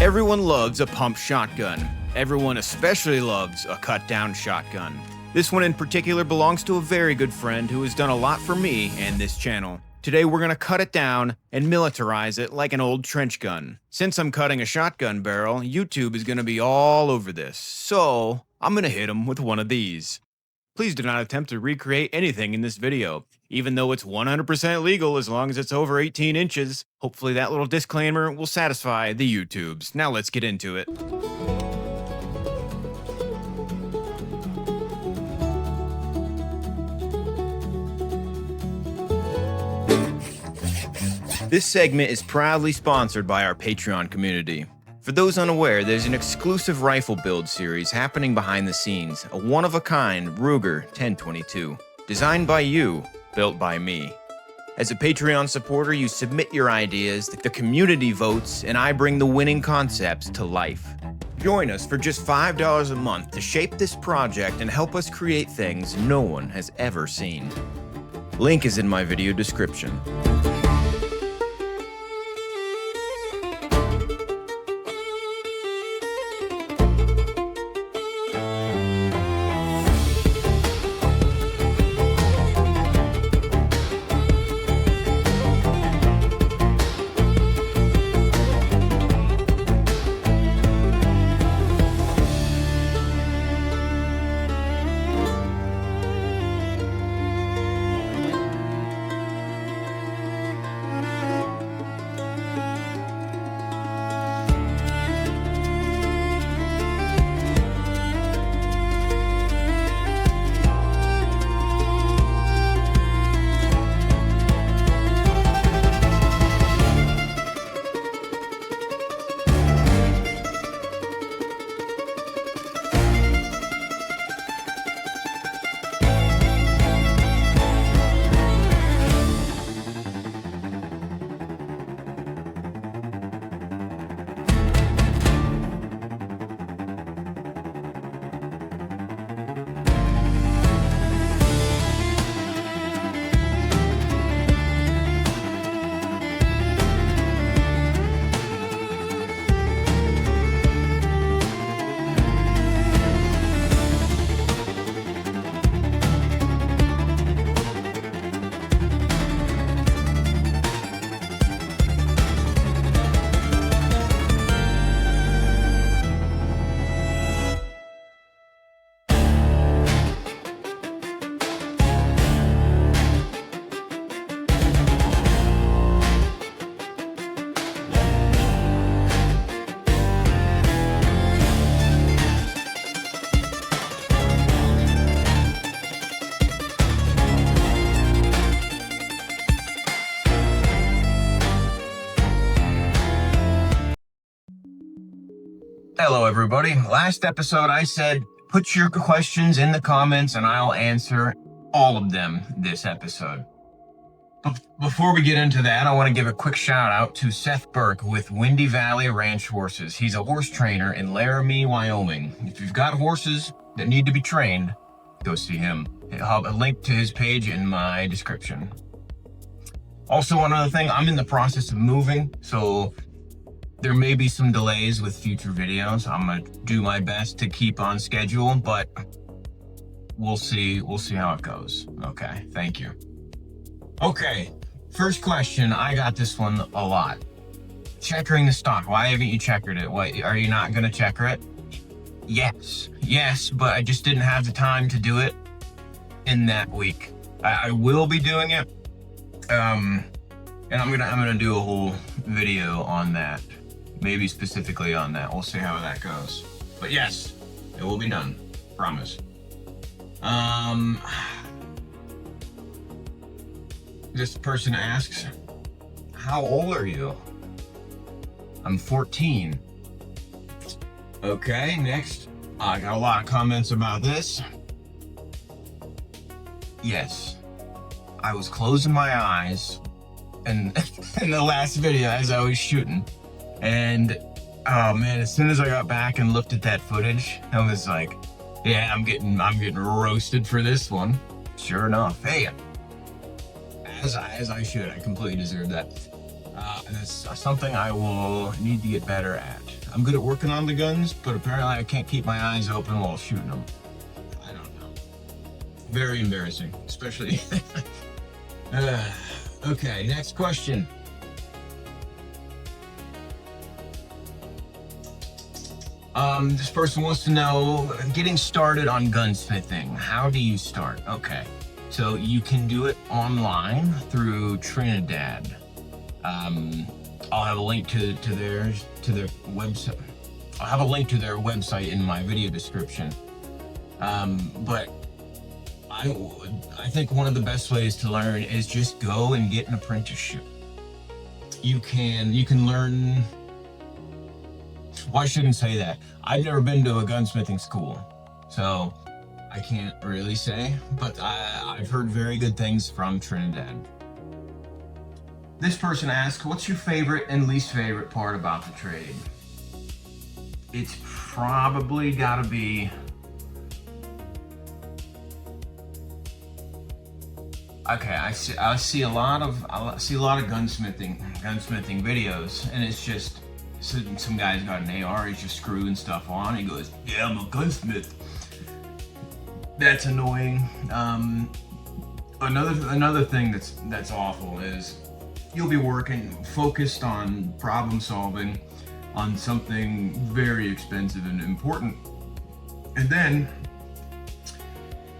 Everyone loves a pump shotgun. Everyone especially loves a cut-down shotgun. This one in particular belongs to a very good friend who has done a lot for me and this channel. Today we're gonna cut it down and militarize it like an old trench gun. Since I'm cutting a shotgun barrel, YouTube is gonna be all over this, so I'm gonna hit him with one of these. Please do not attempt to recreate anything in this video, even though it's 100% legal as long as it's over 18 inches. Hopefully that little disclaimer will satisfy the YouTubes. Now let's get into it. This segment is proudly sponsored by our Patreon community. For those unaware, there's an exclusive rifle build series happening behind the scenes, a one-of-a-kind Ruger 1022. Designed by you, built by me. As a Patreon supporter, you submit your ideas, the community votes, and I bring the winning concepts to life. Join us for just $5 a month to shape this project and help us create things no one has ever seen. Link is in my video description. Hello everybody. Last episode I said put your questions in the comments and I'll answer all of them this episode. But before we get into that, I want to give a quick shout out to Seth Burke with Windy Valley Ranch Horses. He's a horse trainer in Laramie, Wyoming. If you've got horses that need to be trained, go see him. I'll have a link to his page in my description. Also, one other thing, I'm in the process of moving, so there may be some delays with future videos. I'm gonna do my best to keep on schedule, but we'll see how it goes. Okay, thank you. Okay, first question, I got this one a lot. Checkering the stock, why haven't you checkered it? What, are you not gonna checker it? Yes, but I just didn't have the time to do it in that week. I will be doing it, and I'm gonna do a whole video on that. Maybe specifically on that. We'll see how that goes. But yes, it will be done. Promise. This person asks, how old are you? I'm 14. Okay, next. I got a lot of comments about this. Yes, I was closing my eyes in the last video as I was shooting. And oh man, as soon as I got back and looked at that footage, I was like, yeah, I'm getting roasted for this one. Sure enough. Hey, as I should. I completely deserve that. And it's something I will need to get better at. I'm good at working on the guns, but apparently I can't keep my eyes open while shooting them. I don't know. Very embarrassing, especially. Okay, next question. This person wants to know, getting started on gunsmithing. How do you start? Okay, so you can do it online through Trinidad. I'll have a link to their website. I'll have a link to their website in my video description. But I think one of the best ways to learn is just go and get an apprenticeship. You can learn. Well, I shouldn't say that. I've never been to a gunsmithing school, so I can't really say, but I've heard very good things from Trinidad. This person asks, what's your favorite and least favorite part about the trade? It's probably gotta be okay. I see a lot of gunsmithing videos, and it's just some guy's got an AR, he's just screwing stuff on. He goes, "Yeah, I'm a gunsmith." That's annoying. Another thing that's awful is you'll be focused on problem solving on something very expensive and important, and then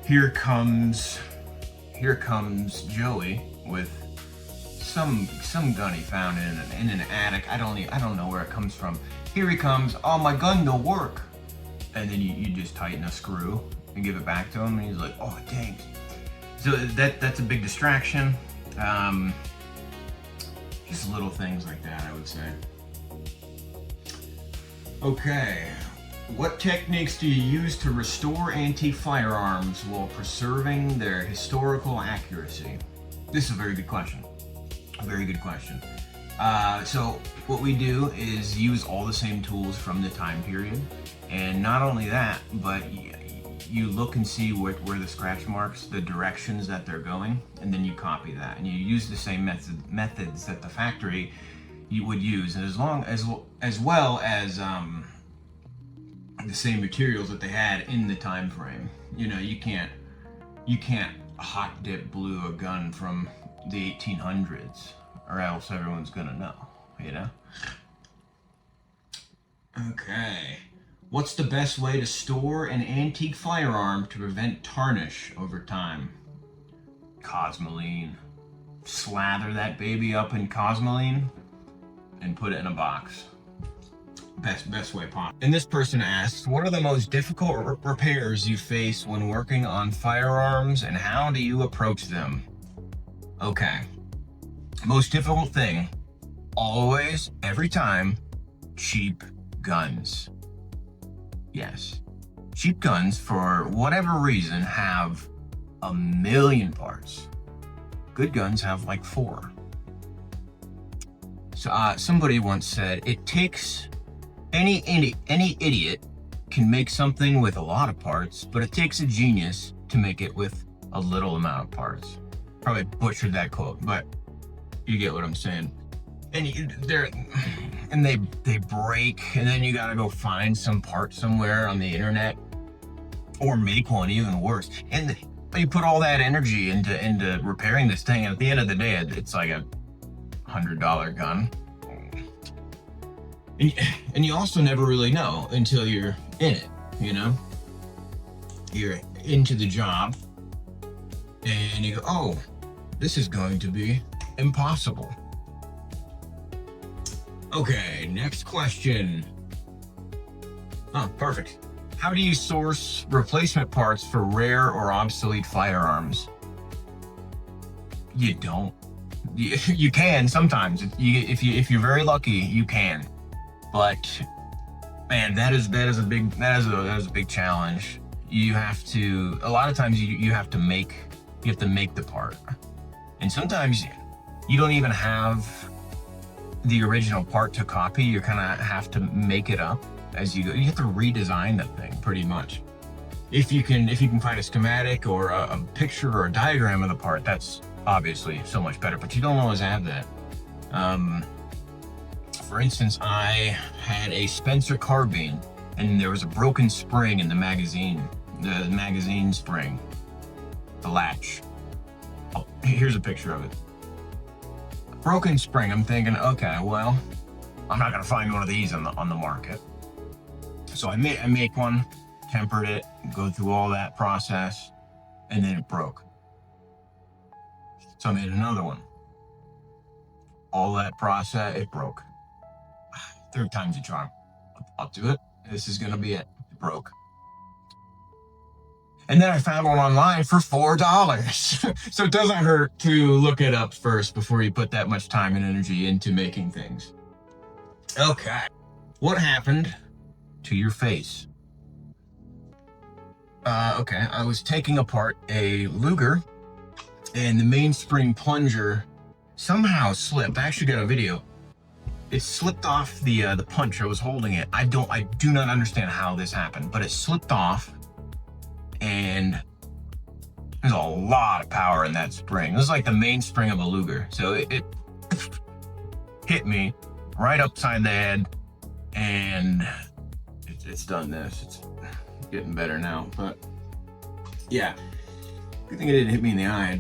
here comes Joey with some gun he found in an attic. I don't know where it comes from. Here he comes. Oh, my gun don't work. And then you just tighten a screw and give it back to him, and he's like, oh dang. So that's a big distraction. Just little things like that, I would say. Okay. What techniques do you use to restore antique firearms while preserving their historical accuracy? This is a very good question. A very good question. So what we do is use all the same tools from the time period, and not only that, but you look and see where the scratch marks, the directions that they're going, and then you copy that, and you use the same methods that the factory you would use, and as well as the same materials that they had in the time frame. You know, you can't hot dip blue a gun from the 1800s, or else everyone's gonna know, you know? Okay. What's the best way to store an antique firearm to prevent tarnish over time? Cosmoline. Slather that baby up in Cosmoline and put it in a box. Best way possible. And this person asks, what are the most difficult repairs you face when working on firearms, and how do you approach them? Okay. Most difficult thing, always, every time, cheap guns. Yes. Cheap guns, for whatever reason, have a million parts. Good guns have like 4. So somebody once said, it takes any idiot can make something with a lot of parts, but it takes a genius to make it with a little amount of parts. Probably butchered that quote, but you get what I'm saying. And they break, and then you gotta go find some part somewhere on the internet, or make one even worse. And you put all that energy into repairing this thing, and at the end of the day, it's like a $100 gun. And you also never really know until you're in it, you know? You're into the job, and you go, oh, this is going to be impossible. Okay, next question. Oh, perfect. How do you source replacement parts for rare or obsolete firearms? You don't. You can sometimes. If you're very lucky, you can. But man, that is a big challenge. You have to. A lot of times you have to make the part, and sometimes you don't even have the original part to copy. You kind of have to make it up as you go. You have to redesign that thing pretty much. If you can find a schematic or a picture or a diagram of the part, that's obviously so much better, but you don't always have that. For instance, I had a Spencer carbine, and there was a broken spring in the magazine spring, the latch. Oh, here's a picture of it. A broken spring. I'm thinking, okay, well, I'm not gonna find one of these on the market. So I make one, tempered it, go through all that process, and then it broke. So I made another one. All that process, it broke. Third time's a charm. I'll do it. This is gonna be it. It broke. And then I found one online for $4. So it doesn't hurt to look it up first before you put that much time and energy into making things. Okay. What happened to your face? Okay, I was taking apart a Luger, and the mainspring plunger somehow slipped. I actually got a video. It slipped off the punch. I was holding it. I do not understand how this happened, but it slipped off, and there's a lot of power in that spring. This is like the mainspring of a Luger. So it hit me right upside the head, and it's done this. It's getting better now, but yeah. Good thing it didn't hit me in the eye.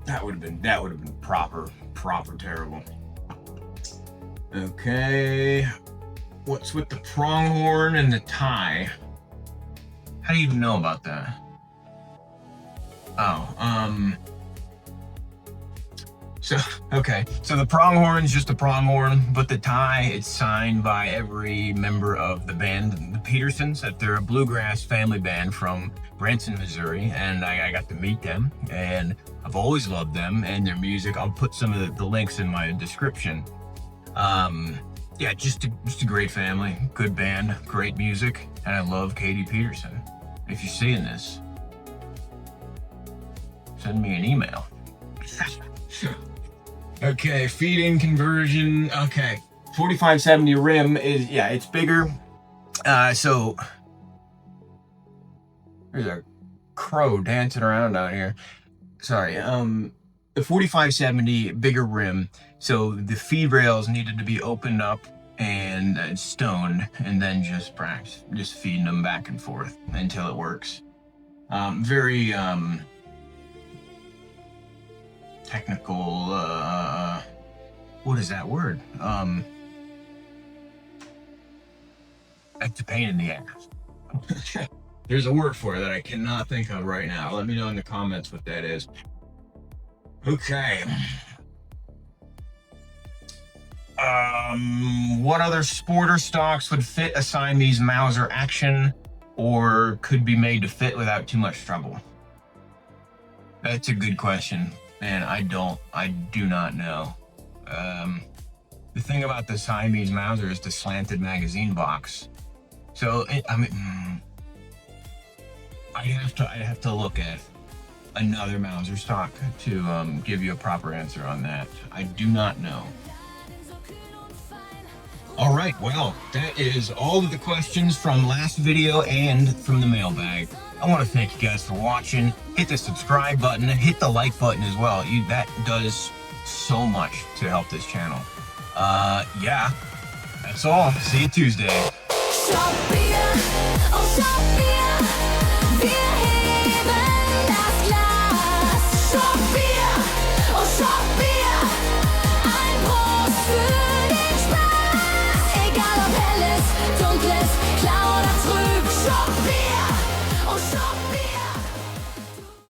That would have been proper terrible. Okay, what's with the pronghorn and the tie? How do you even know about that? So the pronghorn's just a pronghorn, but the tie, it's signed by every member of the band, the Petersons. That they're a bluegrass family band from Branson, Missouri, and I got to meet them, and I've always loved them and their music. I'll put some of the links in my description. Yeah, just a great family, good band, great music, and I love Katie Peterson. If you're seeing this, send me an email. Okay, feeding conversion. Okay, 4570 rim is, yeah, it's bigger. So there's a crow dancing around down here. Sorry. The 4570 bigger rim. So the feed rails needed to be opened up and stoned, and then just feeding them back and forth until it works. Very technical. What is that word? It's a pain in the ass. There's a word for it that I cannot think of right now. Let me know in the comments what that is. Okay. What other sporter stocks would fit a Siamese Mauser action or could be made to fit without too much trouble? That's a good question, and I do not know. The thing about the Siamese Mauser is the slanted magazine box. So I'd have to look at another Mauser stock to give you a proper answer on that. I do not know. All right, well, that is all of the questions from last video and from the mailbag. I want to thank you guys for watching. Hit the subscribe button, hit the like button as well. That does so much to help this channel. Yeah, that's all. See you Tuesday. Egal ob helles, dunkles,